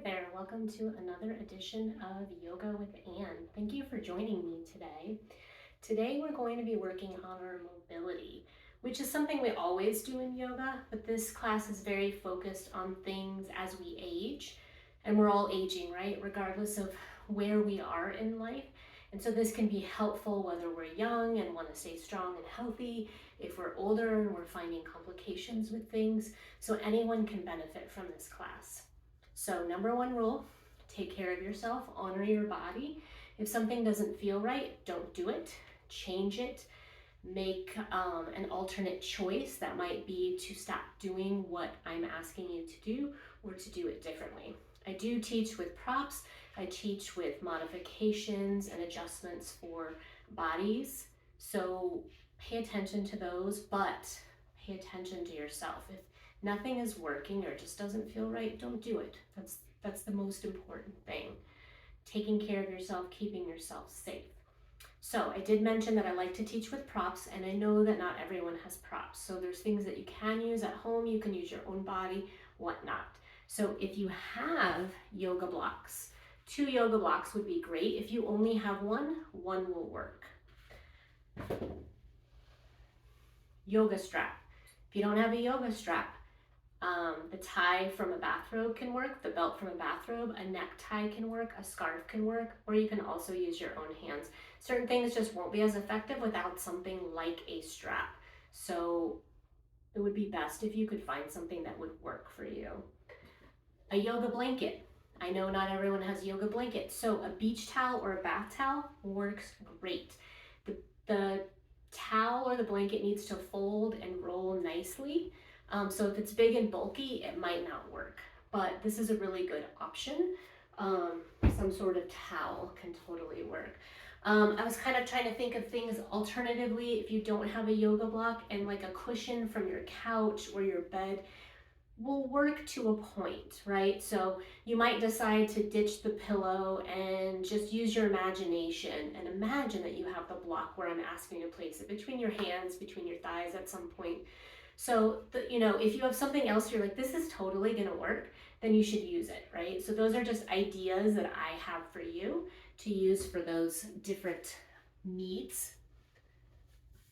there, welcome to another edition of Yoga with Anne. Thank you for joining me today. Today we're going to be working on our mobility, which is something we always do in yoga, but this class is very focused on things as we age, and we're all aging, right? Regardless of where we are in life. And so this can be helpful whether we're young and want to stay strong and healthy, if we're older and we're finding complications with things. So anyone can benefit from this class. So number one rule, take care of yourself, honor your body. If something doesn't feel right, don't do it, change it, make an alternate choice. That might be to stop doing what I'm asking you to do or to do it differently. I do teach with props. I teach with modifications and adjustments for bodies. So pay attention to those, but pay attention to yourself. If nothing is working or just doesn't feel right, don't do it. That's the most important thing. Taking care of yourself, keeping yourself safe. So I did mention that I like to teach with props, and I know that not everyone has props. So there's things that you can use at home, you can use your own body, whatnot. So if you have yoga blocks, 2 yoga blocks would be great. If you only have one will work. Yoga strap. If you don't have a yoga strap, the tie from a bathrobe can work, the belt from a bathrobe, a necktie can work, a scarf can work, or you can also use your own hands. Certain things just won't be as effective without something like a strap. So it would be best if you could find something that would work for you. A yoga blanket. I know not everyone has a yoga blanket, so a beach towel or a bath towel works great. The towel or the blanket needs to fold and roll nicely. So if it's big and bulky, it might not work, but this is a really good option. Some sort of towel can totally work. I was kind of trying to think of things alternatively if you don't have a yoga block, and like a cushion from your couch or your bed will work to a point, right? So you might decide to ditch the pillow and just use your imagination and imagine that you have the block where I'm asking you to place it between your hands, between your thighs at some point. So, if you have something else you're like, this is totally gonna work, then you should use it, right? So those are just ideas that I have for you to use for those different needs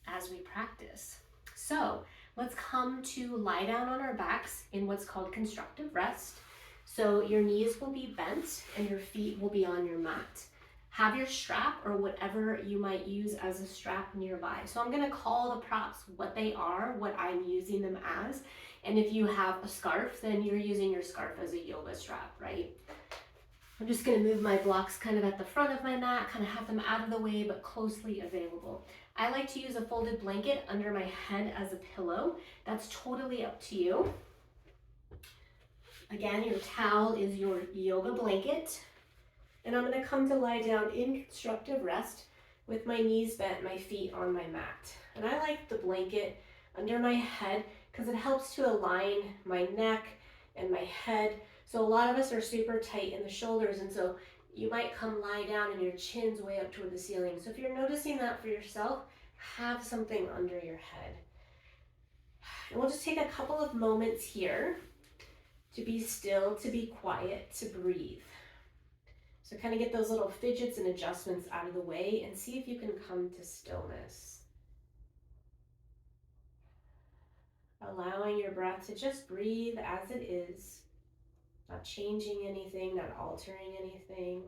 as we practice. So let's come to lie down on our backs in what's called constructive rest. So your knees will be bent and your feet will be on your mat. Have your strap or whatever you might use as a strap nearby. So I'm gonna call the props what they are, what I'm using them as. And if you have a scarf, then you're using your scarf as a yoga strap, right? I'm just gonna move my blocks kind of at the front of my mat, kind of have them out of the way, but closely available. I like to use a folded blanket under my head as a pillow. That's totally up to you. Again, your towel is your yoga blanket. And I'm gonna come to lie down in constructive rest with my knees bent, my feet on my mat. And I like the blanket under my head because it helps to align my neck and my head. So a lot of us are super tight in the shoulders, and so you might come lie down and your chin's way up toward the ceiling. So if you're noticing that for yourself, have something under your head. And we'll just take a couple of moments here to be still, to be quiet, to breathe. So kind of get those little fidgets and adjustments out of the way and see if you can come to stillness. Allowing your breath to just breathe as it is, not changing anything, not altering anything.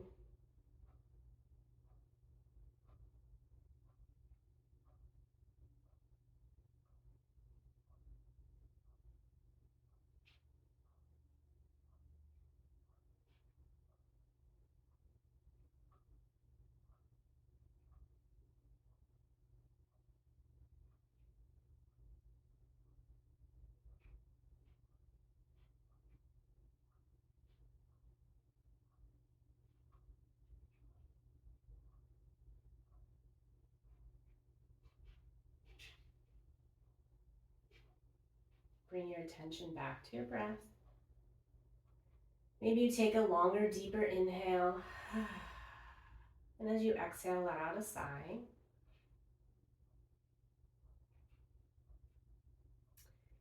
Bring your attention back to your breath. Maybe you take a longer, deeper inhale. And as you exhale, let out a sigh.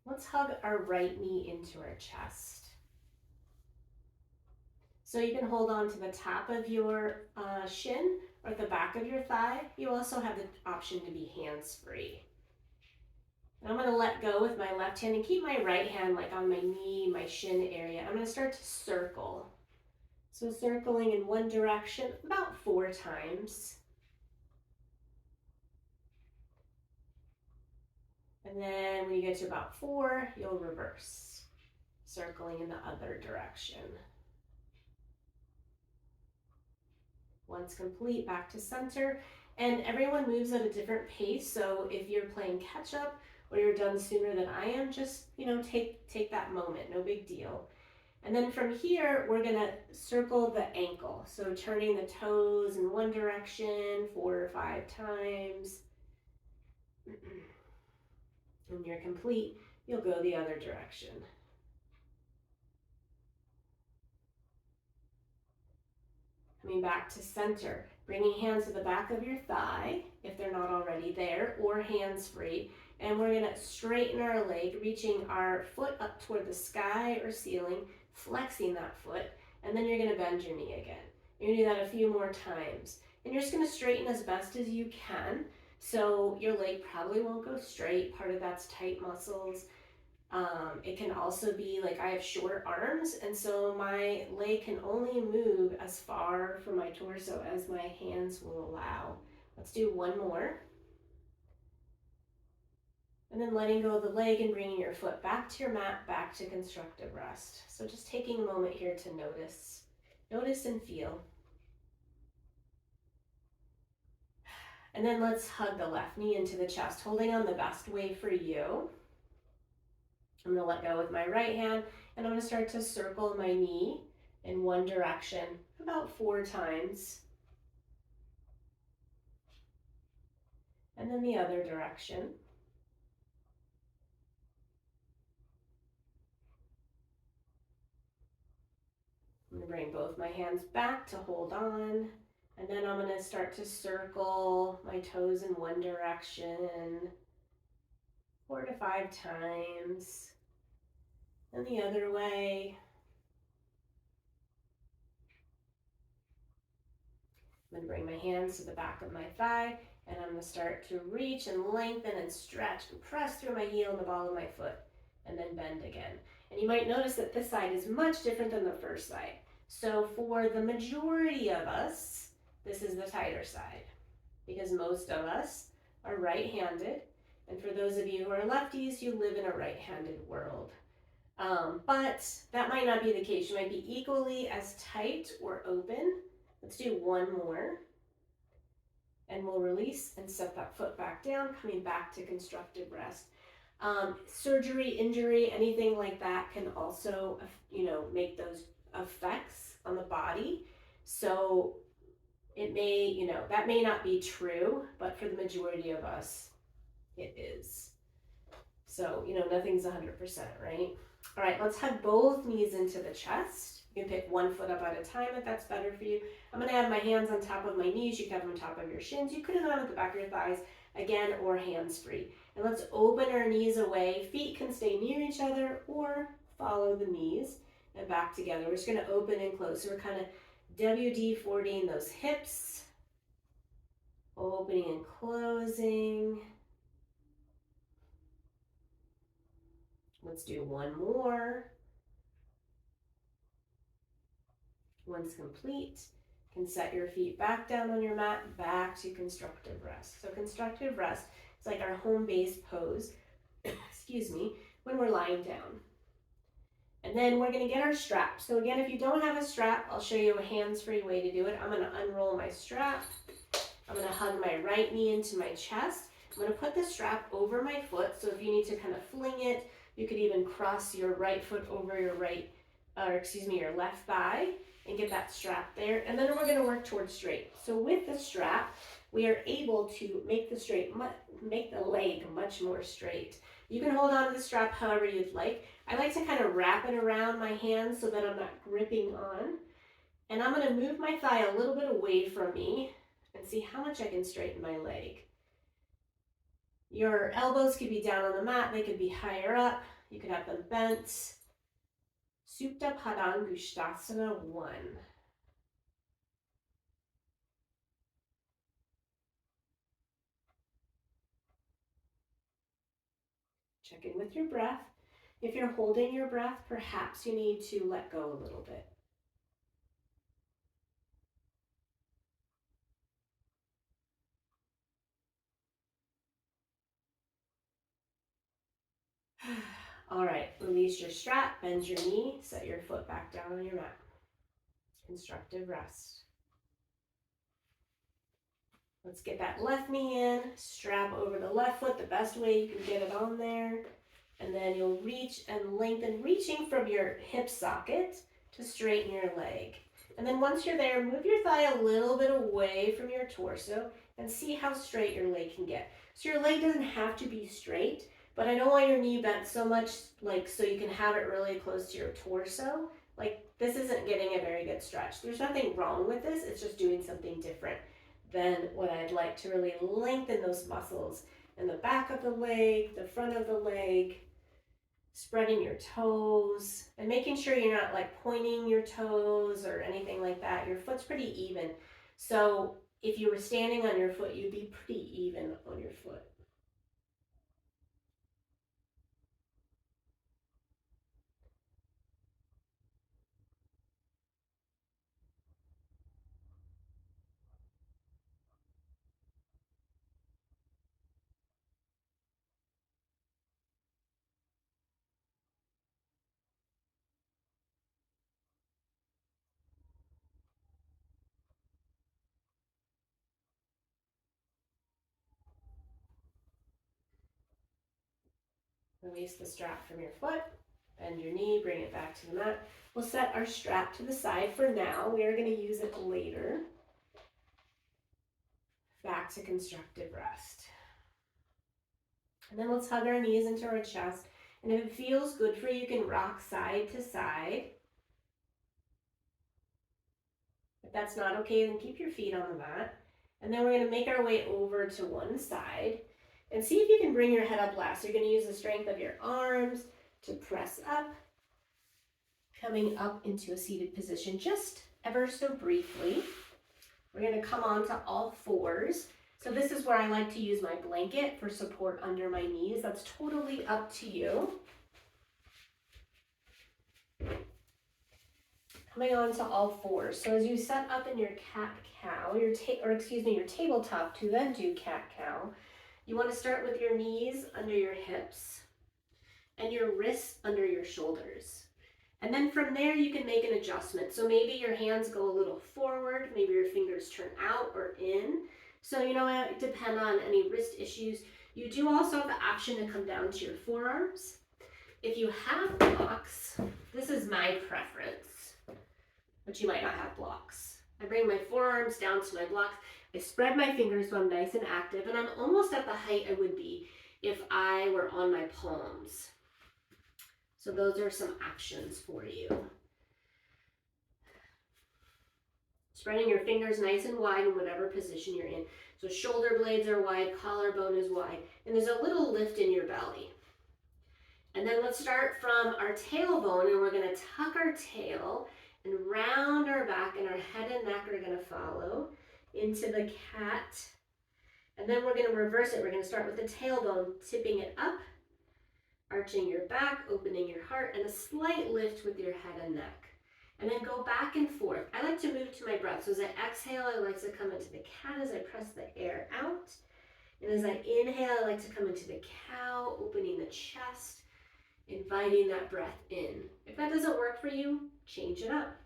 Let's hug our right knee into our chest. So you can hold on to the top of your shin or at the back of your thigh. You also have the option to be hands-free. And I'm going to let go with my left hand and keep my right hand like on my knee, my shin area. I'm going to start to circle. So circling in one direction about 4 times. And then when you get to about 4, you'll reverse, circling in the other direction. Once complete, back to center. And everyone moves at a different pace, so if you're playing catch up or you're done sooner than I am, just, take that moment, no big deal. And then from here, we're gonna circle the ankle. So turning the toes in one direction 4 or 5 times. When you're complete, you'll go the other direction. Coming back to center, bringing hands to the back of your thigh, if they're not already there, or hands free. And we're gonna straighten our leg, reaching our foot up toward the sky or ceiling, flexing that foot, and then you're gonna bend your knee again. You're gonna do that a few more times. And you're just gonna straighten as best as you can. So your leg probably won't go straight. Part of that's tight muscles. It can also be like I have short arms, and so my leg can only move as far from my torso as my hands will allow. Let's do one more. And then letting go of the leg and bringing your foot back to your mat, back to constructive rest. So just taking a moment here to notice and feel. And then let's hug the left knee into the chest, holding on the best way for you. I'm gonna let go with my right hand, and I'm gonna start to circle my knee in one direction about 4 times. And then the other direction. I'm gonna bring both my hands back to hold on, and then I'm gonna start to circle my toes in one direction 4 to 5 times, and the other way. I'm gonna bring my hands to the back of my thigh, and I'm gonna start to reach and lengthen and stretch and press through my heel and the ball of my foot, and then bend again. And you might notice that this side is much different than the first side. So for the majority of us, this is the tighter side, because most of us are right-handed. And for those of you who are lefties, you live in a right-handed world. But that might not be the case. You might be equally as tight or open. Let's do one more. And we'll release and set that foot back down, coming back to constructive rest. Surgery, injury, anything like that can also, make those effects on the body. So it may, that may not be true, but for the majority of us, it is. So, nothing's 100%, right? All right, let's hug both knees into the chest. You can pick one foot up at a time if that's better for you. I'm gonna have my hands on top of my knees. You can have them on top of your shins. You could have them at the back of your thighs, again, or hands free. And let's open our knees away. Feet can stay near each other or follow the knees and back together. We're just gonna open and close. So we're kind of WD-40ing those hips, opening and closing. Let's do one more. Once complete, you can set your feet back down on your mat, back to constructive rest. So constructive rest is like our home base pose, excuse me, when we're lying down. And then we're gonna get our strap. So again, if you don't have a strap, I'll show you a hands-free way to do it. I'm gonna unroll my strap. I'm gonna hug my right knee into my chest. I'm gonna put the strap over my foot. So if you need to kind of fling it, you could even cross your right foot over your your left thigh and get that strap there. And then we're gonna work towards straight. So with the strap, we are able to make the leg much more straight. You can hold on to the strap however you'd like. I like to kind of wrap it around my hands so that I'm not gripping on. And I'm gonna move my thigh a little bit away from me and see how much I can straighten my leg. Your elbows could be down on the mat, they could be higher up. You could have them bent. Supta Padangusthasana 1. Check in with your breath. If you're holding your breath, perhaps you need to let go a little bit. All right, release your strap, bend your knee, set your foot back down on your mat. Constructive rest. Let's get that left knee in, strap over the left foot the best way you can get it on there. And then you'll reach and lengthen, reaching from your hip socket to straighten your leg. And then once you're there, move your thigh a little bit away from your torso and see how straight your leg can get. So your leg doesn't have to be straight, but I don't want your knee bent so much, like so you can have it really close to your torso. Like this isn't getting a very good stretch. There's nothing wrong with this, it's just doing something different than what I'd like to really lengthen those muscles in the back of the leg, the front of the leg, spreading your toes and making sure you're not like pointing your toes or anything like that. Your foot's pretty even. So if you were standing on your foot, you'd be pretty even on your foot. Release the strap from your foot, bend your knee, bring it back to the mat. We'll set our strap to the side for now. We are going to use it later. Back to constructive rest. And then let's hug our knees into our chest. And if it feels good for you, you can rock side to side. If that's not okay, then keep your feet on the mat. And then we're going to make our way over to one side. And see if you can bring your head up last. So you're going to use the strength of your arms to press up. Coming up into a seated position just ever so briefly. We're going to come on to all fours. So this is where I like to use my blanket for support under my knees. That's totally up to you. Coming on to all fours. So as you set up in your cat-cow, your tabletop to then do cat-cow, you want to start with your knees under your hips and your wrists under your shoulders. And then from there, you can make an adjustment. So maybe your hands go a little forward, maybe your fingers turn out or in. So, it depends on any wrist issues. You do also have the option to come down to your forearms. If you have blocks, this is my preference, but you might not have blocks. I bring my forearms down to my blocks. I spread my fingers so I'm nice and active, and I'm almost at the height I would be if I were on my palms. So those are some options for you. Spreading your fingers nice and wide in whatever position you're in. So shoulder blades are wide, collarbone is wide, and there's a little lift in your belly. And then let's start from our tailbone, and we're going to tuck our tail and round our back, and our head and neck are going to follow into the cat. And then we're going to reverse it. We're going to start with the tailbone, tipping it up, arching your back, opening your heart, and a slight lift with your head and neck. And then go back and forth. I like to move to my breath. So as I exhale, I like to come into the cat as I press the air out. And as I inhale, I like to come into the cow, opening the chest, inviting that breath in. If that doesn't work for you, change it up.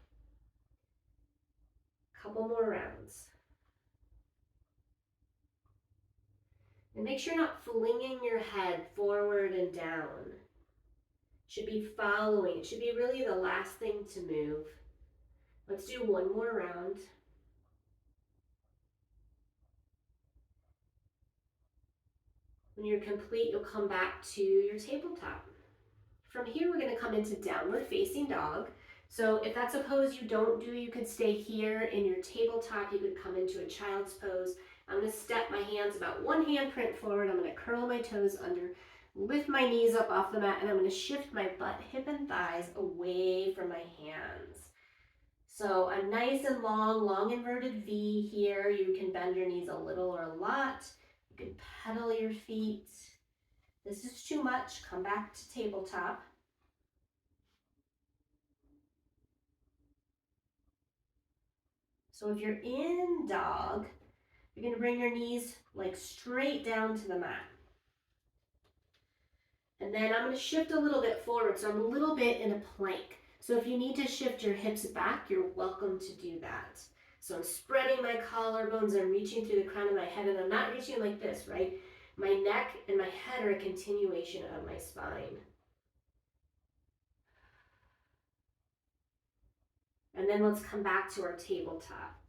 Couple more rounds. And make sure you're not flinging your head forward and down. It should be following. It should be really the last thing to move. Let's do one more round. When you're complete, you'll come back to your tabletop. From here, we're going to come into downward facing dog. So if that's a pose you don't do, you could stay here in your tabletop. You could come into a child's pose. I'm going to step my hands about one handprint forward. I'm going to curl my toes under, lift my knees up off the mat, and I'm going to shift my butt, hip, and thighs away from my hands. So I'm nice and long inverted V here. You can bend your knees a little or a lot. You can pedal your feet. This is too much. Come back to tabletop. So if you're in dog, you're going to bring your knees like straight down to the mat. And then I'm going to shift a little bit forward, so I'm a little bit in a plank. So if you need to shift your hips back, you're welcome to do that. So I'm spreading my collarbones, I'm reaching through the crown of my head, and I'm not reaching like this, right? My neck and my head are a continuation of my spine. And then let's come back to our tabletop.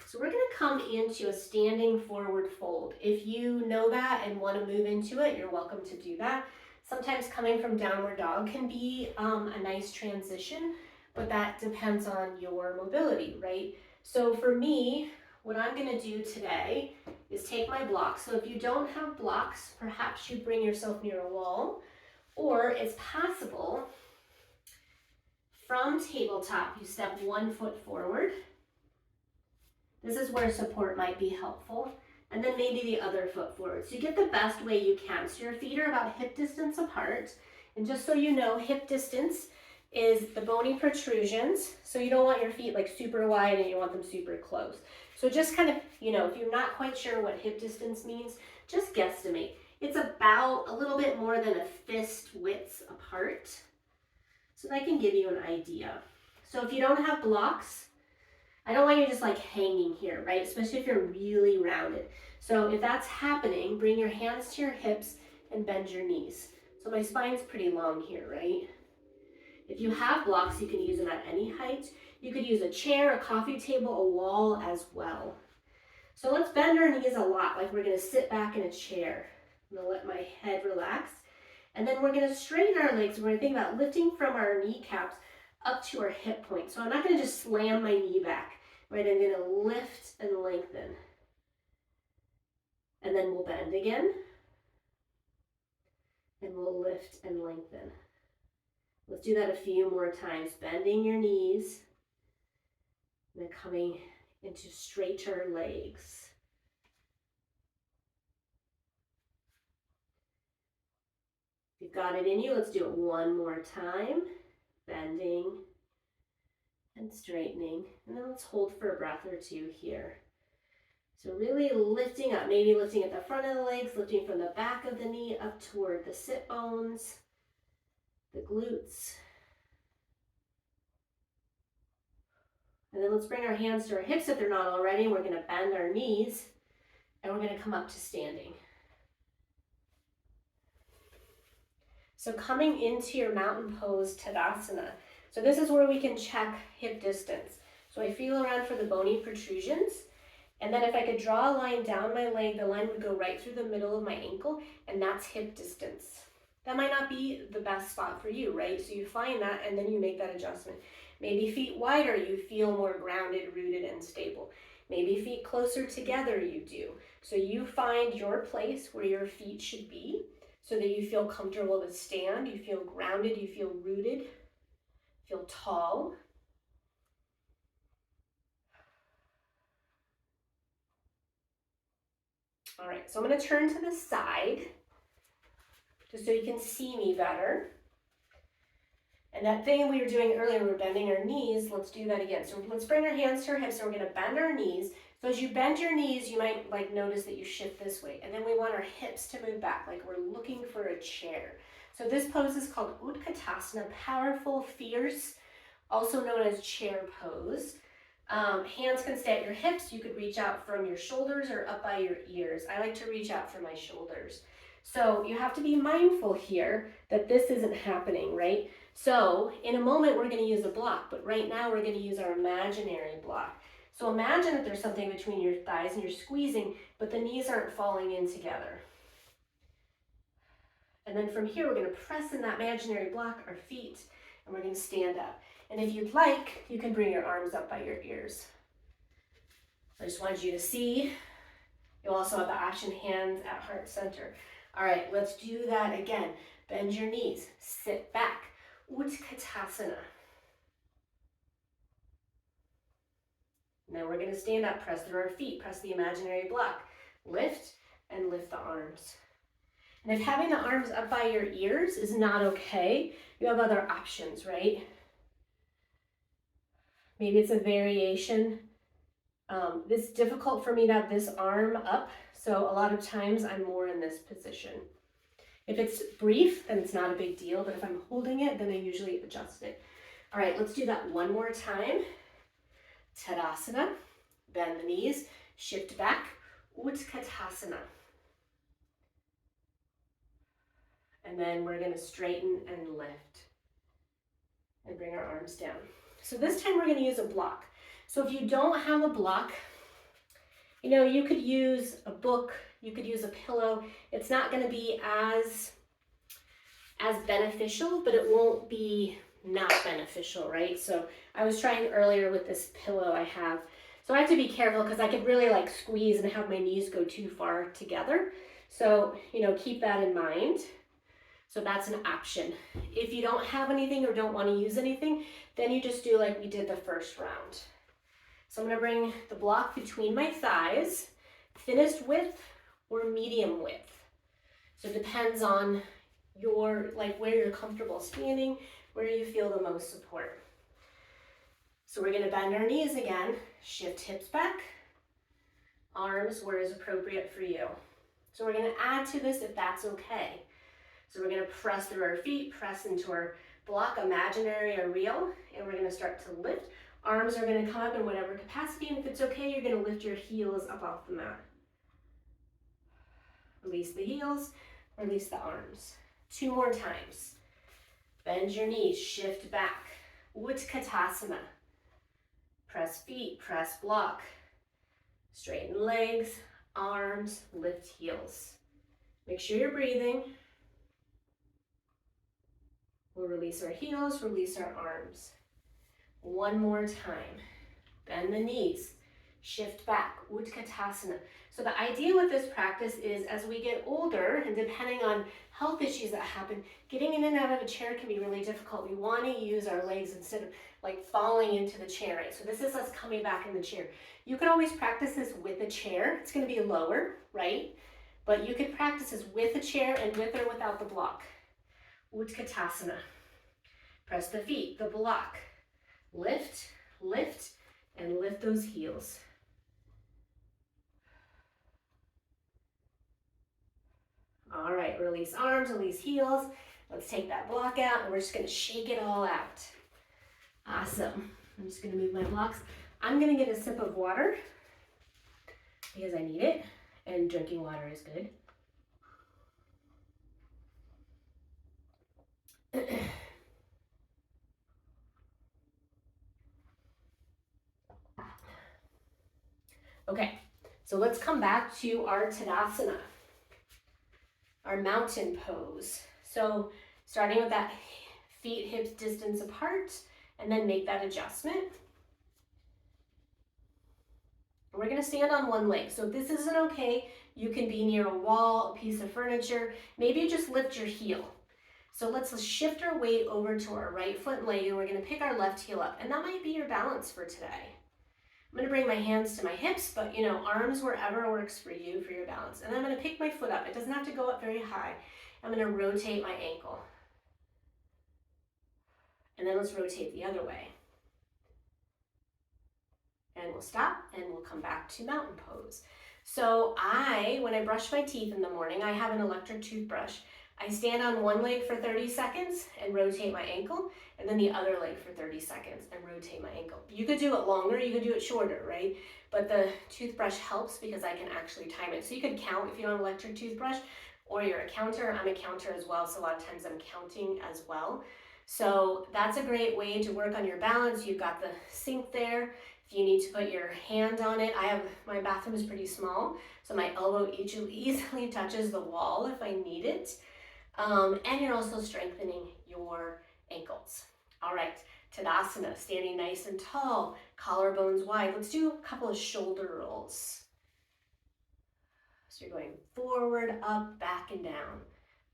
So we're going to come into a standing forward fold. If you know that and want to move into it, you're welcome to do that. Sometimes coming from downward dog can be a nice transition, but that depends on your mobility, right? So for me, what I'm going to do today is take my blocks. So if you don't have blocks, perhaps you bring yourself near a wall, or it's possible from tabletop, you step 1 foot forward. This is where support might be helpful. And then maybe the other foot forward. So you get the best way you can. So your feet are about hip distance apart. And just so you know, hip distance is the bony protrusions. So you don't want your feet like super wide and you want them super close. So just kind of, you know, if you're not quite sure what hip distance means, just guesstimate. It's about a little bit more than a fist width apart. So that can give you an idea. So if you don't have blocks, I don't want you just like hanging here, right? Especially if you're really rounded. So if that's happening, bring your hands to your hips and bend your knees. So my spine's pretty long here, right? If you have blocks, you can use them at any height. You could use a chair, a coffee table, a wall as well. So let's bend our knees a lot, like we're gonna sit back in a chair. I'm gonna let my head relax. And then we're gonna straighten our legs. We're gonna think about lifting from our kneecaps up to our hip point. So I'm not gonna just slam my knee back, right? I'm gonna lift and lengthen. And then we'll bend again. And we'll lift and lengthen. Let's do that a few more times. Bending your knees. And then coming into straighter legs. If you've got it in you, let's do it one more time. Bending and straightening. And then let's hold for a breath or two here. So really lifting up, maybe lifting at the front of the legs, lifting from the back of the knee up toward the sit bones, the glutes. And then let's bring our hands to our hips if they're not already. We're going to bend our knees and we're going to come up to standing. So coming into your mountain pose, Tadasana. So this is where we can check hip distance. So I feel around for the bony protrusions. And then if I could draw a line down my leg, the line would go right through the middle of my ankle, and that's hip distance. That might not be the best spot for you, right? So you find that and then you make that adjustment. Maybe feet wider, you feel more grounded, rooted, and stable. Maybe feet closer together, you do. So you find your place where your feet should be so that you feel comfortable to stand, you feel grounded, you feel rooted, feel tall. All right, so I'm going to turn to the side just so you can see me better. And that thing we were doing earlier, we were bending our knees, let's do that again. So let's bring our hands to our hips, and we're going to bend our knees. So as you bend your knees, you might like notice that you shift this way. And then we want our hips to move back, like we're looking for a chair. So this pose is called Utkatasana, powerful, fierce, also known as chair pose. Hands can stay at your hips. You could reach out from your shoulders or up by your ears. I like to reach out from my shoulders. So you have to be mindful here that this isn't happening, right? So in a moment, we're going to use a block, but right now we're going to use our imaginary block. So imagine that there's something between your thighs and you're squeezing, but the knees aren't falling in together. And then from here, we're going to press in that imaginary block, our feet, and we're going to stand up. And if you'd like, you can bring your arms up by your ears. I just wanted you to see. You'll also have the option hands at heart center. All right, let's do that again. Bend your knees, sit back, Utkatasana. Now we're gonna stand up, press through our feet, press the imaginary block. Lift and lift the arms. And if having the arms up by your ears is not okay, you have other options, right? Maybe it's a variation. It's difficult for me to have this arm up, so a lot of times I'm more in this position. If it's brief, then it's not a big deal, but if I'm holding it, then I usually adjust it. All right, let's do that one more time. Tadasana, bend the knees, shift back, Utkatasana. And then we're gonna straighten and lift and bring our arms down. So this time we're gonna use a block. So if you don't have a block, you know, you could use a book, you could use a pillow. It's not gonna be as beneficial, but it won't be not beneficial, right? So I was trying earlier with this pillow I have. So I have to be careful because I could really like squeeze and have my knees go too far together. So, you know, keep that in mind. So that's an option. If you don't have anything or don't want to use anything, then you just do like we did the first round. So I'm going to bring the block between my thighs, thinnest width or medium width. So it depends on your, like where you're comfortable standing, where you feel the most support. So we're going to bend our knees again, shift hips back, arms where is appropriate for you. So we're going to add to this if that's okay. So we're going to press through our feet, press into our block, imaginary or real, and we're going to start to lift. Arms are going to come up in whatever capacity, and if it's okay, you're going to lift your heels up off the mat. Release the heels, release the arms. 2 more times. Bend your knees, shift back. Utkatasana. Press feet, press block. Straighten legs, arms, lift heels. Make sure you're breathing. We'll release our heels, release our arms. 1 more time. Bend the knees, shift back, Utkatasana. So the idea with this practice is as we get older, and depending on health issues that happen, getting in and out of a chair can be really difficult. We want to use our legs instead of like falling into the chair, right? So this is us coming back in the chair. You can always practice this with a chair. It's going to be lower, right? But you could practice this with a chair and with or without the block. Utkatasana. Press the feet, the block. Lift, lift, and lift those heels. All right, release arms, release heels. Let's take that block out and we're just gonna shake it all out. Awesome. I'm just gonna move my blocks. I'm gonna get a sip of water because I need it, and drinking water is good. Okay, so let's come back to our Tadasana, our mountain pose. So starting with that feet hips distance apart, and then make that adjustment. We're gonna stand on one leg. So if this isn't okay, you can be near a wall, a piece of furniture, maybe just lift your heel. So let's shift our weight over to our right foot and leg, and we're gonna pick our left heel up, and that might be your balance for today. I'm gonna bring my hands to my hips, but you know, arms wherever works for you for your balance. And I'm gonna pick my foot up. It doesn't have to go up very high. I'm gonna rotate my ankle. And then let's rotate the other way. And we'll stop and we'll come back to mountain pose. So when I brush my teeth in the morning, I have an electric toothbrush. I stand on one leg for 30 seconds and rotate my ankle, and then the other leg for 30 seconds and rotate my ankle. You could do it longer, you could do it shorter, right? But the toothbrush helps because I can actually time it. So you could count if you have an electric toothbrush, or you're a counter. I'm a counter as well, so a lot of times I'm counting as well. So that's a great way to work on your balance. You've got the sink there. If you need to put your hand on it, my bathroom is pretty small, so my elbow easily touches the wall if I need it. And you're also strengthening your ankles. All right, Tadasana, standing nice and tall, collarbones wide. Let's do a couple of shoulder rolls. So you're going forward, up, back, and down.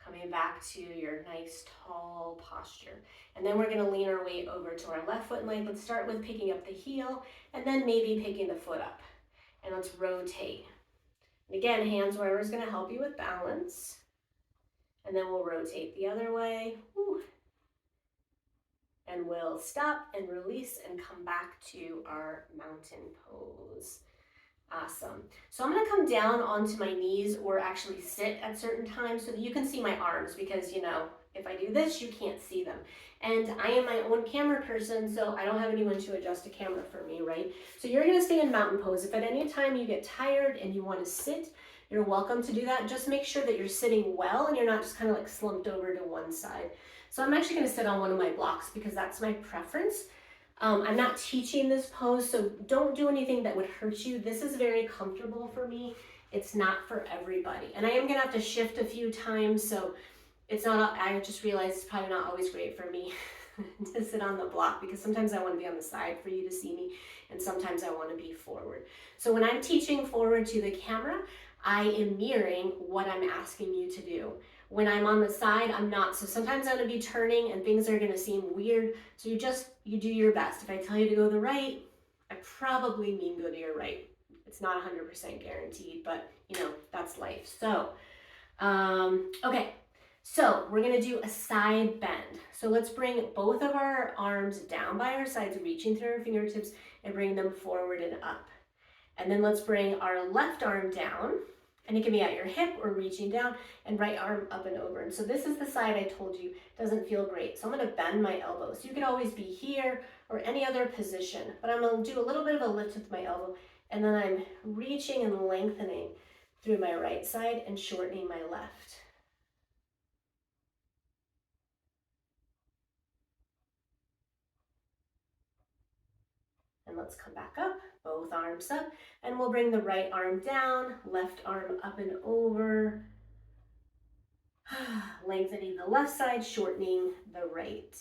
Coming back to your nice tall posture. And then we're gonna lean our weight over to our left foot and leg. Let's start with picking up the heel and then maybe picking the foot up. And let's rotate. And again, hands wherever is gonna help you with balance. And then we'll rotate the other way. Woo. And we'll stop and release and come back to our mountain pose. Awesome. So I'm going to come down onto my knees or actually sit at certain times so that you can see my arms, because you know, if I do this, you can't see them. And I am my own camera person, so I don't have anyone to adjust a camera for me, right? So you're going to stay in mountain pose. If at any time you get tired and you want to sit, you're welcome to do that. Just make sure that you're sitting well and you're not just kind of like slumped over to one side. So I'm actually going to sit on one of my blocks because that's my preference. I'm not teaching this pose, so don't do anything that would hurt you. This is very comfortable for me. It's not for everybody. And I am gonna have to shift a few times, so it's not, I just realized it's probably not always great for me to sit on the block, because sometimes I wanna be on the side for you to see me, and sometimes I wanna be forward. So when I'm teaching forward to the camera, I am mirroring what I'm asking you to do. When I'm on the side, I'm not. So sometimes I'm gonna be turning and things are gonna seem weird. So you do your best. If I tell you to go to the right, I probably mean go to your right. It's not 100% guaranteed, but you know, that's life. So, okay. So we're gonna do a side bend. So let's bring both of our arms down by our sides, reaching through our fingertips and bring them forward and up. And then let's bring our left arm down. And it can be at your hip or reaching down, and right arm up and over. And so this is the side I told you doesn't feel great. So I'm gonna bend my elbow. So you could always be here or any other position, but I'm gonna do a little bit of a lift with my elbow, and then I'm reaching and lengthening through my right side and shortening my left. And let's come back up, both arms up, and we'll bring the right arm down, left arm up and over, lengthening the left side, shortening the right.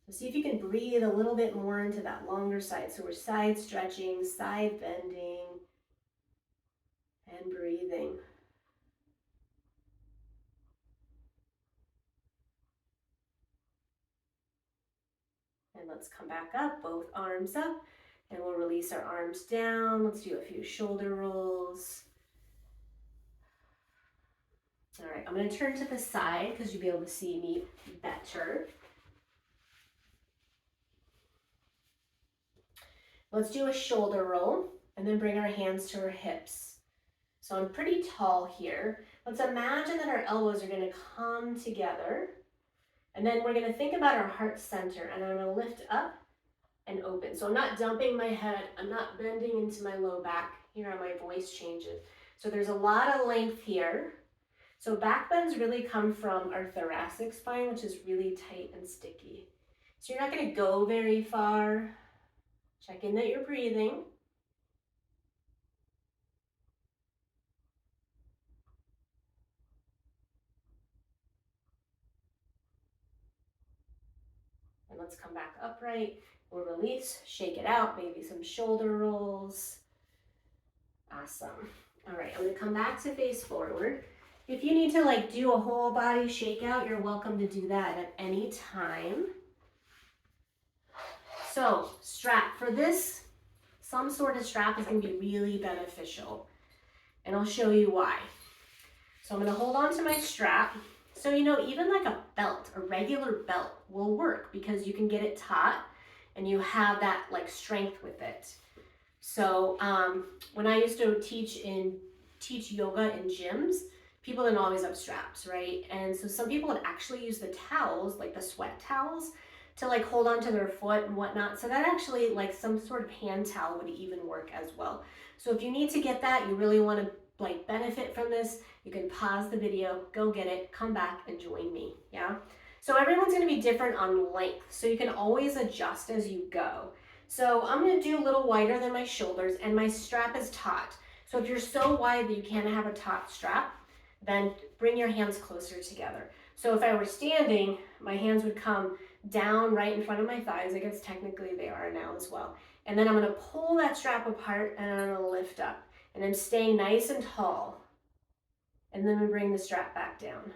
So see if you can breathe a little bit more into that longer side. So we're side stretching, side bending, and breathing. And let's come back up, both arms up, and we'll release our arms down. Let's do a few shoulder rolls. All right, I'm going to turn to the side because you'll be able to see me better. Let's do a shoulder roll and then bring our hands to our hips. So I'm pretty tall here. Let's imagine that our elbows are going to come together, and then we're going to think about our heart center, and I'm going to lift up and open. So I'm not dumping my head, I'm not bending into my low back. Here my voice changes. So there's a lot of length here. So back bends really come from our thoracic spine, which is really tight and sticky. So you're not going to go very far. Check in that you're breathing. And let's come back upright. We'll release, shake it out, maybe some shoulder rolls. Awesome. All right, I'm going to come back to face forward. If you need to like do a whole body shakeout, you're welcome to do that at any time. So strap for this, some sort of strap is going to be really beneficial, and I'll show you why. So I'm going to hold on to my strap. So you know, even like a belt, a regular belt will work because you can get it taut and you have that like strength with it. So when I used to teach yoga in gyms, people didn't always have straps, right? And so some people would actually use the towels, like the sweat towels, to like hold onto their foot and whatnot. So that actually, like some sort of hand towel would even work as well. So if you need to get that, you really want to like benefit from this, you can pause the video, go get it, come back and join me, yeah? So everyone's going to be different on length, so you can always adjust as you go. So I'm going to do a little wider than my shoulders, and my strap is taut. So if you're so wide that you can't have a taut strap, then bring your hands closer together. So if I were standing, my hands would come down right in front of my thighs. I guess technically they are now as well. And then I'm going to pull that strap apart and I'm going to lift up. And I'm staying nice and tall. And then we bring the strap back down.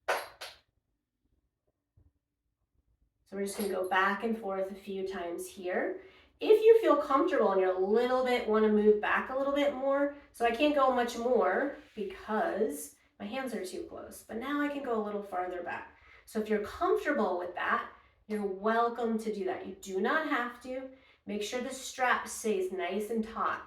So we're just gonna go back and forth a few times here. If you feel comfortable and you're a little bit, wanna move back a little bit more, so I can't go much more because my hands are too close, but now I can go a little farther back. So if you're comfortable with that, you're welcome to do that. You do not have to. Make sure the strap stays nice and taut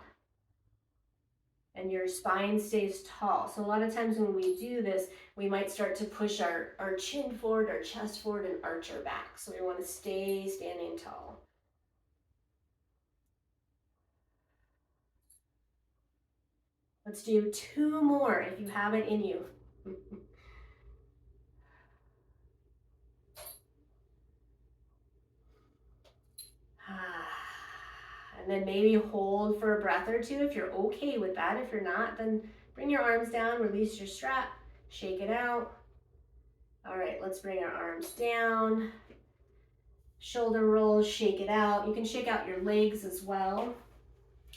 and your spine stays tall. So a lot of times when we do this, we might start to push our chin forward, our chest forward, and arch our back. So we want to stay standing tall. Let's do 2 more if you have it in you. And then maybe hold for a breath or two if you're okay with that. If you're not, then bring your arms down, release your strap, shake it out. All right, let's bring our arms down. Shoulder rolls, shake it out. You can shake out your legs as well.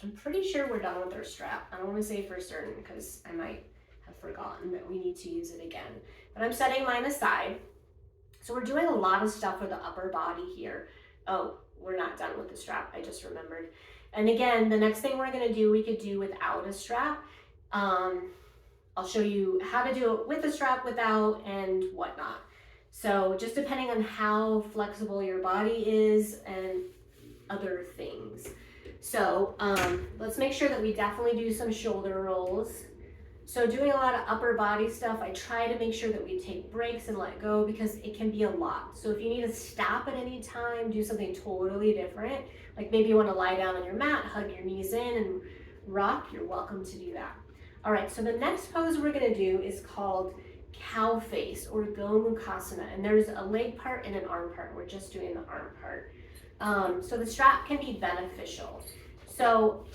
I'm pretty sure we're done with our strap. I don't want to say for certain because I might have forgotten that we need to use it again. But I'm setting mine aside. So we're doing a lot of stuff for the upper body here. Oh, we're not done with the strap, I just remembered. And again, the next thing we're gonna do, we could do without a strap. I'll show you how to do it with a strap, without, and whatnot. So just depending on how flexible your body is and other things. So let's make sure that we definitely do some shoulder rolls. So doing a lot of upper body stuff, I try to make sure that we take breaks and let go because it can be a lot. So if you need to stop at any time, do something totally different, like maybe you want to lie down on your mat, hug your knees in and rock, you're welcome to do that. All right, so the next pose we're gonna do is called cow face or Gomukhasana, and there's a leg part and an arm part. We're just doing the arm part. So the strap can be beneficial. So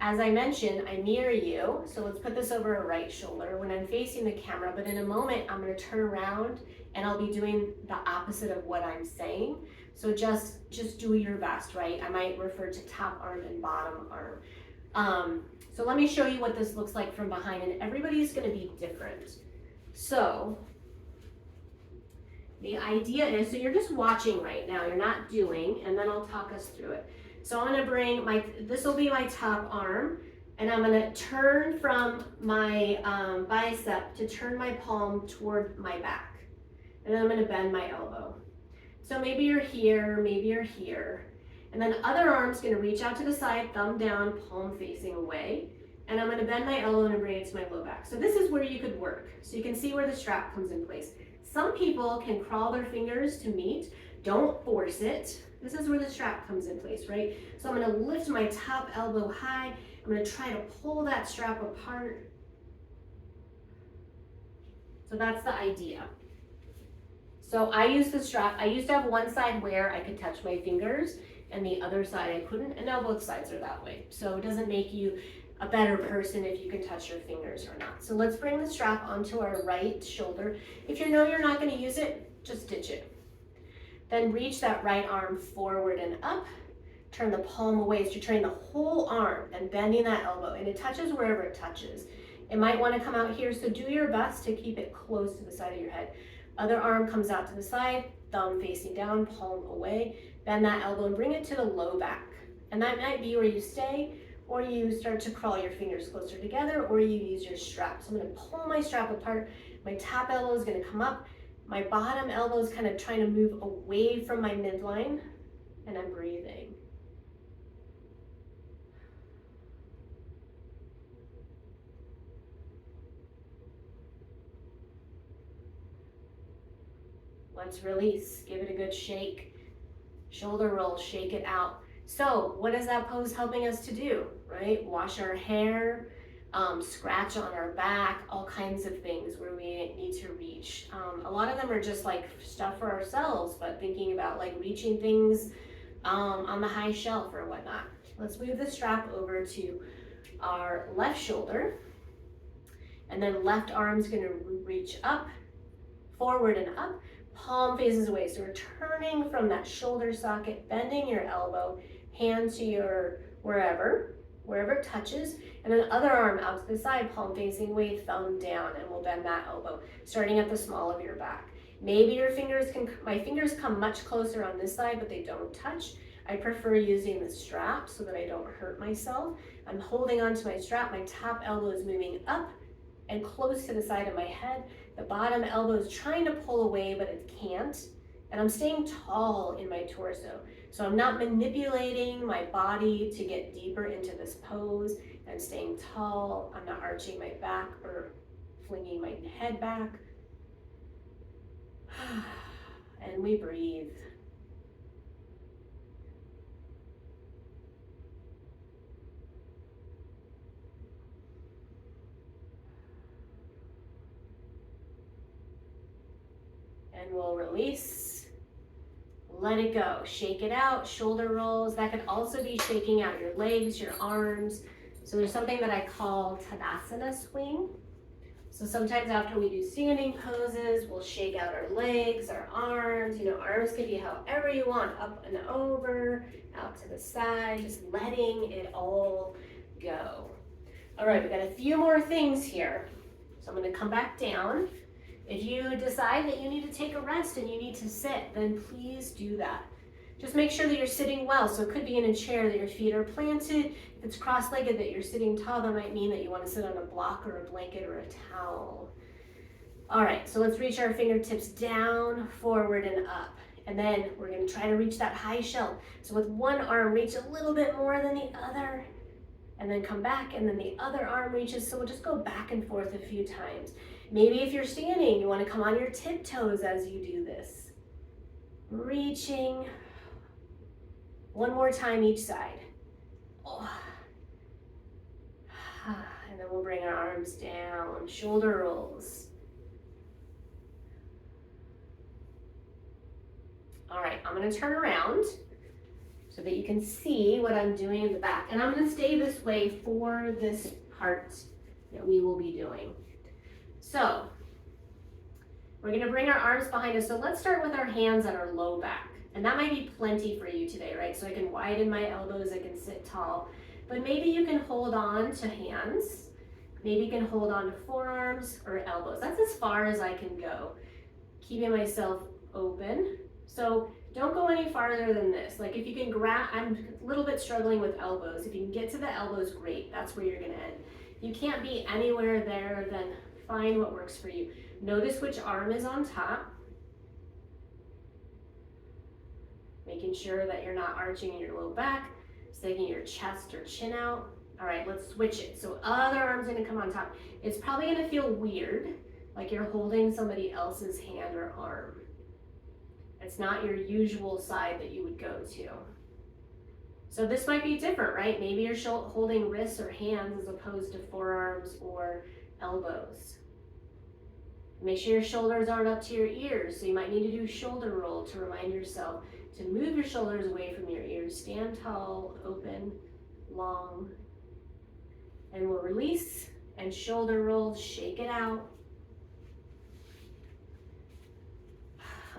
as I mentioned, I mirror you, so let's put this over a right shoulder when I'm facing the camera, but in a moment I'm gonna turn around and I'll be doing the opposite of what I'm saying. So just do your best, right? I might refer to top arm and bottom arm. So let me show you what this looks like from behind, and everybody's gonna be different. So the idea is, so you're just watching right now, you're not doing, and then I'll talk us through it. So I'm gonna bring this will be my top arm, and I'm gonna turn from my bicep to turn my palm toward my back. And then I'm gonna bend my elbow. So maybe you're here, maybe you're here. And then other arm's gonna reach out to the side, thumb down, palm facing away. And I'm gonna bend my elbow and bring it to my low back. So this is where you could work. So you can see where the strap comes in place. Some people can crawl their fingers to meet. Don't force it. This is where the strap comes in place, right? So I'm gonna lift my top elbow high. I'm gonna try to pull that strap apart. So that's the idea. So I use the strap. I used to have one side where I could touch my fingers and the other side I couldn't, and now both sides are that way. So it doesn't make you a better person if you can touch your fingers or not. So let's bring the strap onto our right shoulder. If you know you're not gonna use it, just ditch it. Then reach that right arm forward and up. Turn the palm away, so you're turning the whole arm and bending that elbow, and it touches wherever it touches. It might wanna come out here, so do your best to keep it close to the side of your head. Other arm comes out to the side, thumb facing down, palm away. Bend that elbow and bring it to the low back. And that might be where you stay, or you start to crawl your fingers closer together, or you use your strap. So I'm gonna pull my strap apart. My top elbow is gonna come up. My bottom elbow is kind of trying to move away from my midline, and I'm breathing. Let's release, give it a good shake. Shoulder roll, shake it out. So what is that pose helping us to do, right? Wash our hair, scratch on our back, all kinds of things where we need to reach. A lot of them are just like stuff for ourselves, but thinking about like reaching things on the high shelf or whatnot. Let's move the strap over to our left shoulder, and then left arm's gonna reach up, forward and up. Palm faces away, so we're turning from that shoulder socket, bending your elbow, hand to your wherever, wherever it touches, and then other arm out to the side, palm facing away, thumb down, and we'll bend that elbow, starting at the small of your back. Maybe your fingers my fingers come much closer on this side, but they don't touch. I prefer using the strap so that I don't hurt myself. I'm holding onto my strap, my top elbow is moving up and close to the side of my head. The bottom elbow is trying to pull away, but it can't. And I'm staying tall in my torso. So I'm not manipulating my body to get deeper into this pose. I'm staying tall. I'm not arching my back or flinging my head back. And we breathe. And we'll release. Let it go. Shake it out. Shoulder rolls. That could also be shaking out your legs, your arms. So there's something that I call Tadasana swing. So sometimes after we do standing poses, we'll shake out our legs, our arms. Arms can be however you want, up and over, out to the side, just letting it all go. All right, we've got a few more things here. So I'm going to come back down. If you decide that you need to take a rest and you need to sit, then please do that. Just make sure that you're sitting well. So it could be in a chair that your feet are planted. If it's cross-legged that you're sitting tall, that might mean that you want to sit on a block or a blanket or a towel. All right, so let's reach our fingertips down, forward, and up. And then we're going to try to reach that high shelf. So with one arm, reach a little bit more than the other. And then come back, and then the other arm reaches. So we'll just go back and forth a few times. Maybe if you're standing, you want to come on your tiptoes as you do this. Reaching. One more time each side. Oh. And then we'll bring our arms down, shoulder rolls. All right, I'm going to turn around so that you can see what I'm doing in the back. And I'm going to stay this way for this part that we will be doing. So we're going to bring our arms behind us. So let's start with our hands on our low back. And that might be plenty for you today, right? So I can widen my elbows, I can sit tall. But maybe you can hold on to hands. Maybe you can hold on to forearms or elbows. That's as far as I can go. Keeping myself open. So don't go any farther than this. Like if you can grab, I'm a little bit struggling with elbows. If you can get to the elbows, great. That's where you're going to end. You can't be anywhere there, then find what works for you. Notice which arm is on top. Making sure that you're not arching your low back, sticking your chest or chin out. All right, let's switch it. So other arm's gonna come on top. It's probably gonna feel weird, like you're holding somebody else's hand or arm. It's not your usual side that you would go to. So this might be different, right? Maybe you're holding wrists or hands as opposed to forearms or elbows. Make sure your shoulders aren't up to your ears, so you might need to do shoulder roll to remind yourself to move your shoulders away from your ears. Stand tall, open, long. And we'll release and shoulder roll, shake it out.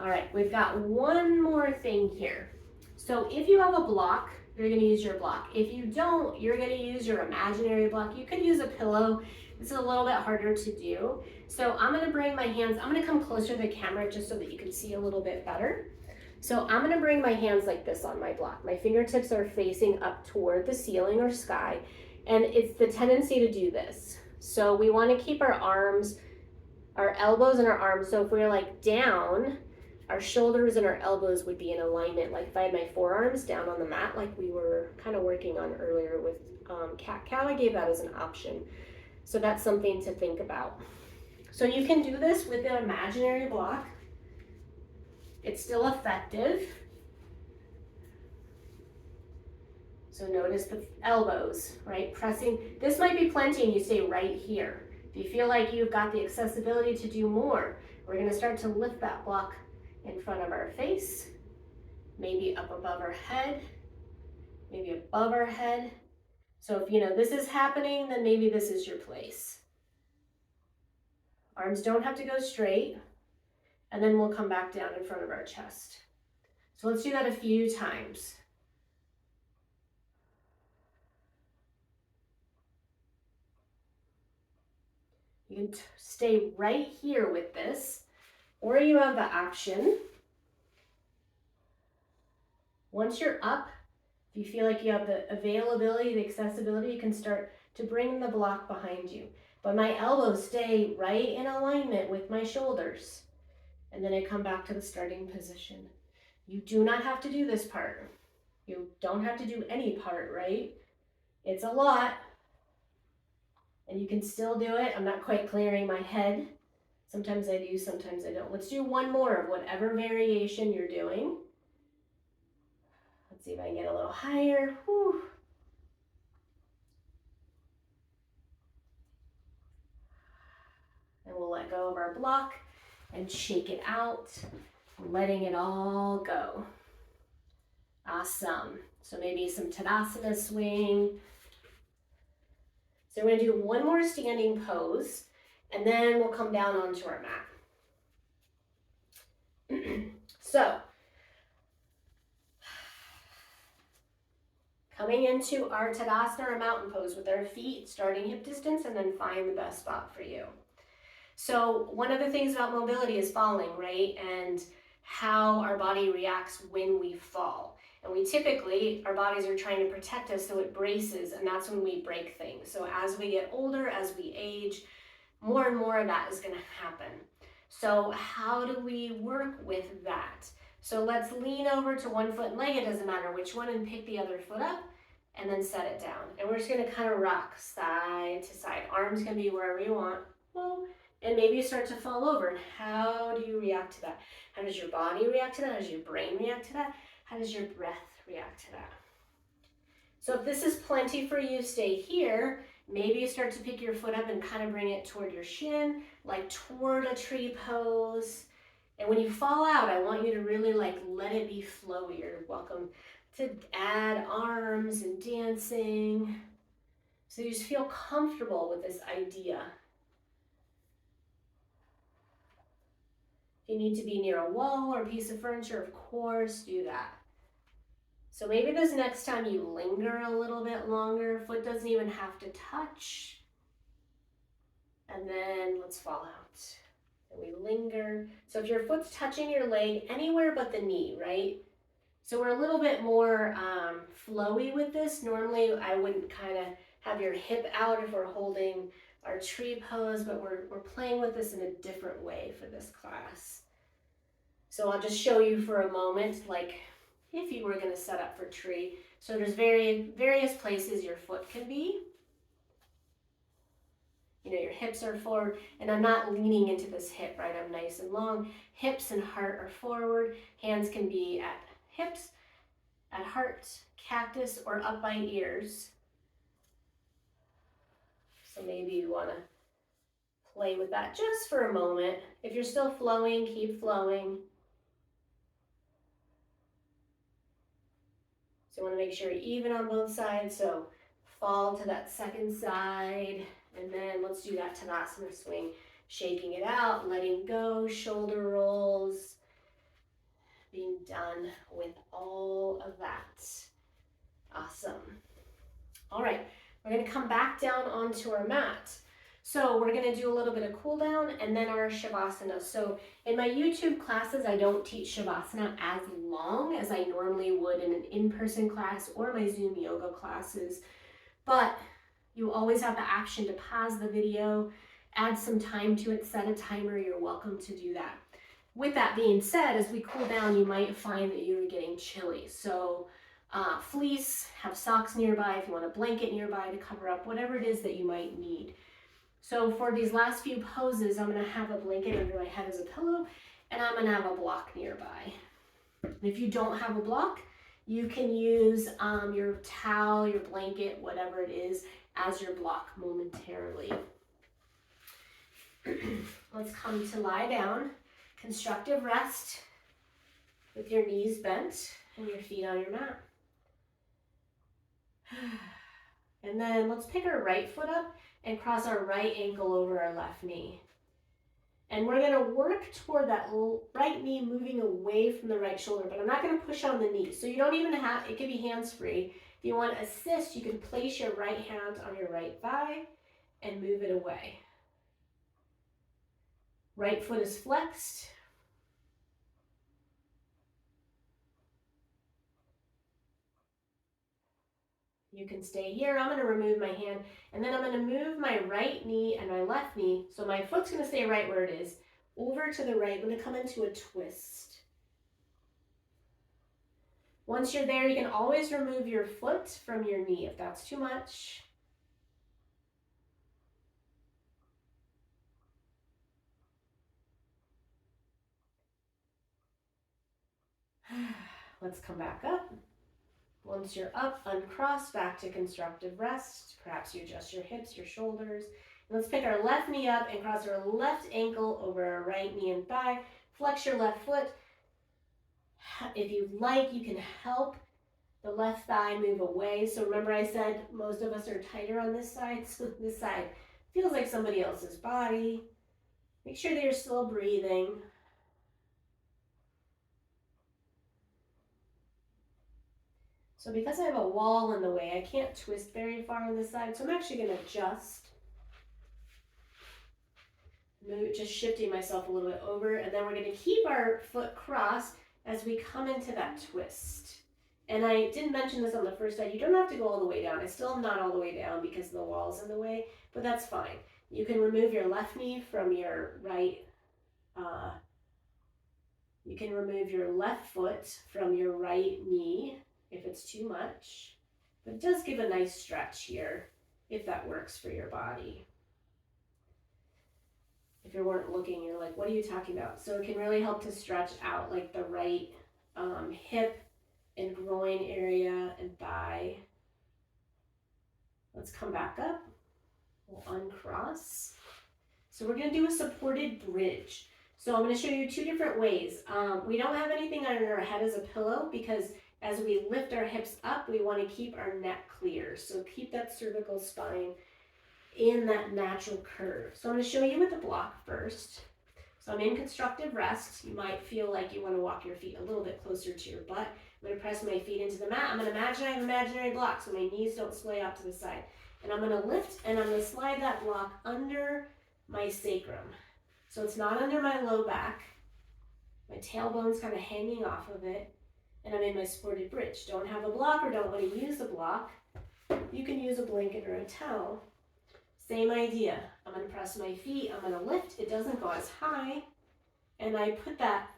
All right, we've got one more thing here. So if you have a block, you're gonna use your block. If you don't, you're gonna use your imaginary block. You could use a pillow. It's a little bit harder to do. So I'm gonna bring my hands, I'm gonna come closer to the camera just so that you can see a little bit better. So I'm gonna bring my hands like this on my block. My fingertips are facing up toward the ceiling or sky, and it's the tendency to do this. So we wanna keep our arms, our elbows and our arms, so if we're like down, our shoulders and our elbows would be in alignment. Like if I had my forearms down on the mat, like we were kind of working on earlier with cat-cow, I gave that as an option. So that's something to think about. So you can do this with an imaginary block. It's still effective. So notice the elbows, right? Pressing. This might be plenty and you stay right here. If you feel like you've got the accessibility to do more, we're gonna start to lift that block in front of our face, maybe up above our head, maybe above our head. So if you know this is happening, then maybe this is your place. Arms don't have to go straight, and then we'll come back down in front of our chest. So let's do that a few times. You can stay right here with this, or you have the option, once you're up, if you feel like you have the availability, the accessibility, you can start to bring the block behind you. But my elbows stay right in alignment with my shoulders. And then I come back to the starting position. You do not have to do this part. You don't have to do any part, right? It's a lot. And you can still do it. I'm not quite clearing my head. Sometimes I do, sometimes I don't. Let's do one more of whatever variation you're doing. Let's see if I can get a little higher. Whew. And we'll let go of our block and shake it out, letting it all go. Awesome. So maybe some Tadasana swing. So we're going to do one more standing pose, and then we'll come down onto our mat. So, coming into our Tadasana or mountain pose with our feet starting hip distance, and then find the best spot for you. So one of the things about mobility is falling, right? And how our body reacts when we fall. And we typically, our bodies are trying to protect us, so it braces, and that's when we break things. So as we get older, as we age, more and more of that is going to happen. So how do we work with that? So let's lean over to one foot and leg, it doesn't matter which one, and pick the other foot up, and then set it down. And we're just going to kind of rock side to side. Arms can be wherever you want. Whoa. And maybe you start to fall over. And how do you react to that? How does your body react to that? How does your brain react to that? How does your breath react to that? So if this is plenty for you, stay here. Maybe you start to pick your foot up and kind of bring it toward your shin, like toward a tree pose. And when you fall out, I want you to really like let it be flowy. You're welcome to add arms and dancing. So you just feel comfortable with this idea. If you need to be near a wall or a piece of furniture, of course, do that. So maybe this next time you linger a little bit longer, foot doesn't even have to touch. And then let's fall out. And we linger. So if your foot's touching your leg, anywhere but the knee, right? So we're a little bit more flowy with this. Normally I wouldn't kind of have your hip out if we're holding our tree pose, but we're playing with this in a different way for this class. So I'll just show you for a moment, like if you were going to set up for tree. So there's various places your foot can be. You know, your hips are forward, and I'm not leaning into this hip, right? I'm nice and long. Hips and heart are forward. Hands can be at hips, at heart, cactus, or up by ears. So maybe you want to play with that just for a moment. If you're still flowing, keep flowing. So you want to make sure you're even on both sides. So fall to that second side. And then let's do that Tadasana swing. Shaking it out, letting go, shoulder rolls. Being done with all of that. Awesome. All right, we're going to come back down onto our mat. So we're going to do a little bit of cool down and then our Shavasana. So in my YouTube classes, I don't teach Shavasana as long as I normally would in an in-person class or my Zoom yoga classes. But you always have the option to pause the video, add some time to it, set a timer. You're welcome to do that. With that being said, as we cool down, you might find that you're getting chilly. So fleece, have socks nearby if you want a blanket nearby to cover up whatever it is that you might need. So for these last few poses, I'm going to have a blanket under my head as a pillow, and I'm going to have a block nearby. And if you don't have a block, you can use your towel, your blanket, whatever it is, as your block momentarily. Let's come to lie down. Constructive rest with your knees bent and your feet on your mat. And then let's pick our right foot up and cross our right ankle over our left knee. And we're going to work toward that right knee moving away from the right shoulder, but I'm not going to push on the knee. So you don't even have, it can be hands-free. If you want to assist, you can place your right hand on your right thigh and move it away. Right foot is flexed. You can stay here. I'm going to remove my hand, and then I'm going to move my right knee and my left knee. So my foot's going to stay right where it is. Over to the right, I'm going to come into a twist. Once you're there, you can always remove your foot from your knee if that's too much. Let's come back up. Once you're up, uncross, back to constructive rest. Perhaps you adjust your hips, your shoulders. And let's pick our left knee up and cross our left ankle over our right knee and thigh. Flex your left foot. If you'd like, you can help the left thigh move away. So remember I said most of us are tighter on this side, so this side feels like somebody else's body. Make sure that you're still breathing. So because I have a wall in the way, I can't twist very far on this side, so I'm actually going to adjust. Just shifting myself a little bit over, and then we're going to keep our foot crossed as we come into that twist. And I didn't mention this on the first side. You don't have to go all the way down. I still am not all the way down because the wall's in the way, but that's fine. You can remove your left knee from your right. You can remove your left foot from your right knee if it's too much. But it does give a nice stretch here if that works for your body. If you weren't looking, you're like, what are you talking about? So it can really help to stretch out like the right hip and groin area and thigh. Let's come back up. We'll uncross. So we're going to do a supported bridge. So I'm going to show you two different ways. We don't have anything under our head as a pillow because as we lift our hips up, we want to keep our neck clear. So keep that cervical spine in that natural curve. So I'm going to show you with the block first. So I'm in constructive rest. You might feel like you want to walk your feet a little bit closer to your butt. I'm going to press my feet into the mat. I'm going to imagine I have an imaginary block so my knees don't sway out to the side. And I'm going to lift and I'm going to slide that block under my sacrum. So it's not under my low back. My tailbone's kind of hanging off of it. And I'm in my supported bridge. Don't have a block or don't want to use a block. You can use a blanket or a towel. Same idea. I'm going to press my feet. I'm going to lift. It doesn't go as high. And I put that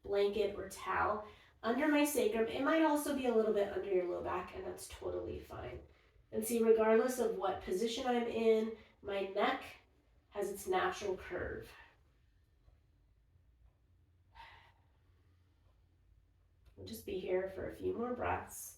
blanket or towel under my sacrum. It might also be a little bit under your low back, and that's totally fine. And see, regardless of what position I'm in, my neck has its natural curve. We'll just be here for a few more breaths.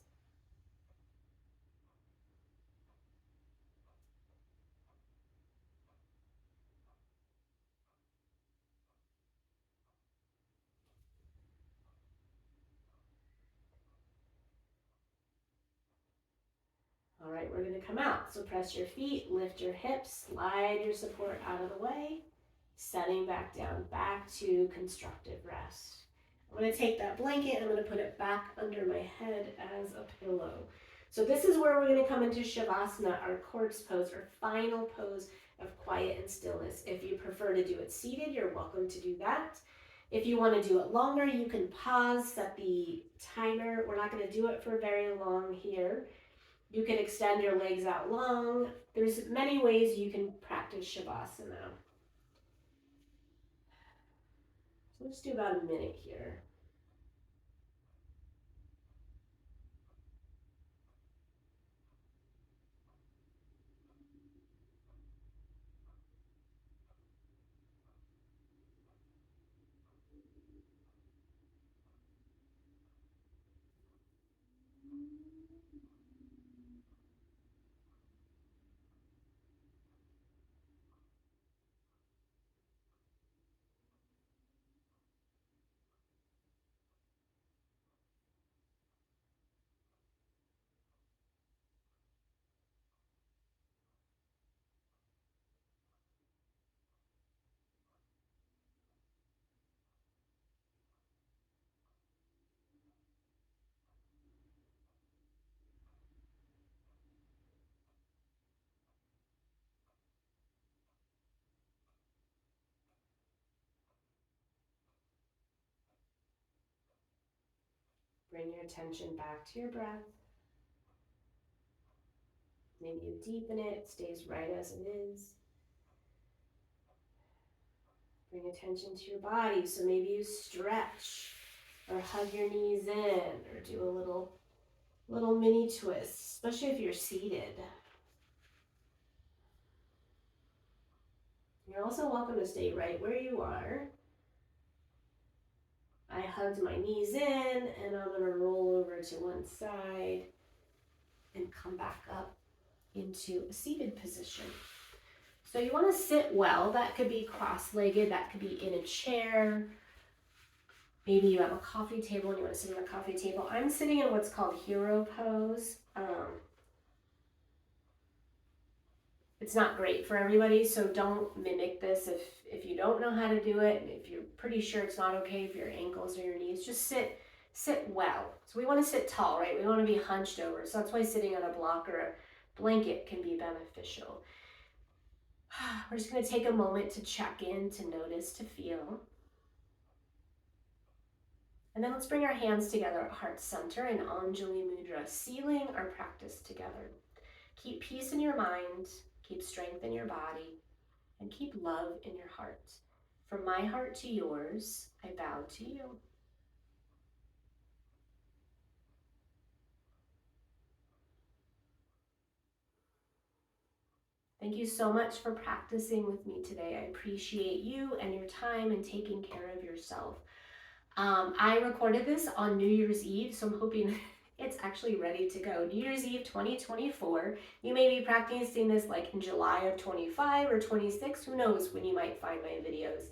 All right, we're going to come out. So press your feet, lift your hips, slide your support out of the way, setting back down, back to constructive rest. I'm going to take that blanket and I'm going to put it back under my head as a pillow. So this is where we're going to come into Shavasana, our corpse pose, our final pose of quiet and stillness. If you prefer to do it seated, you're welcome to do that. If you want to do it longer, you can pause, set the timer. We're not going to do it for very long here. You can extend your legs out long. There's many ways you can practice Shavasana. So let's do about a minute here. Bring your attention back to your breath. Maybe you deepen it, it stays right as it is. Bring attention to your body. So maybe you stretch or hug your knees in or do a little mini twist, especially if you're seated. You're also welcome to stay right where you are. I hugged my knees in and I'm going to roll over to one side and come back up into a seated position. So you want to sit well. That could be cross-legged, that could be in a chair. Maybe you have a coffee table and you want to sit on a coffee table. I'm sitting in what's called hero pose. It's not great for everybody, so don't mimic this if you don't know how to do it, and if you're pretty sure it's not okay for your ankles or your knees. Just sit well. So we want to sit tall, right? We want to be hunched over. So that's why sitting on a block or a blanket can be beneficial. We're just going to take a moment to check in, to notice, to feel. And then let's bring our hands together at heart center in Anjali Mudra, sealing our practice together. Keep peace in your mind, keep strength in your body, and keep love in your heart. From my heart to yours, I bow to you. Thank you so much for practicing with me today. I appreciate you and your time and taking care of yourself. I recorded this on New Year's Eve, so I'm hoping it's actually ready to go. New Year's Eve 2024. You may be practicing this like in July of 25 or 26. Who knows when you might find my videos.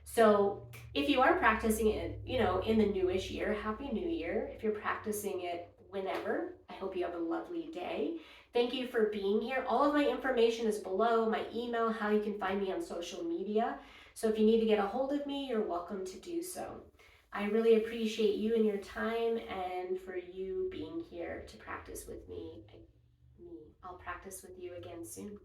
So if you are practicing it, in the newish year, Happy New Year. If you're practicing it whenever, I hope you have a lovely day. Thank you for being here. All of my information is below, my email, how you can find me on social media. So if you need to get a hold of me, you're welcome to do so. I really appreciate you and your time and for you being here to practice with me. I'll practice with you again soon.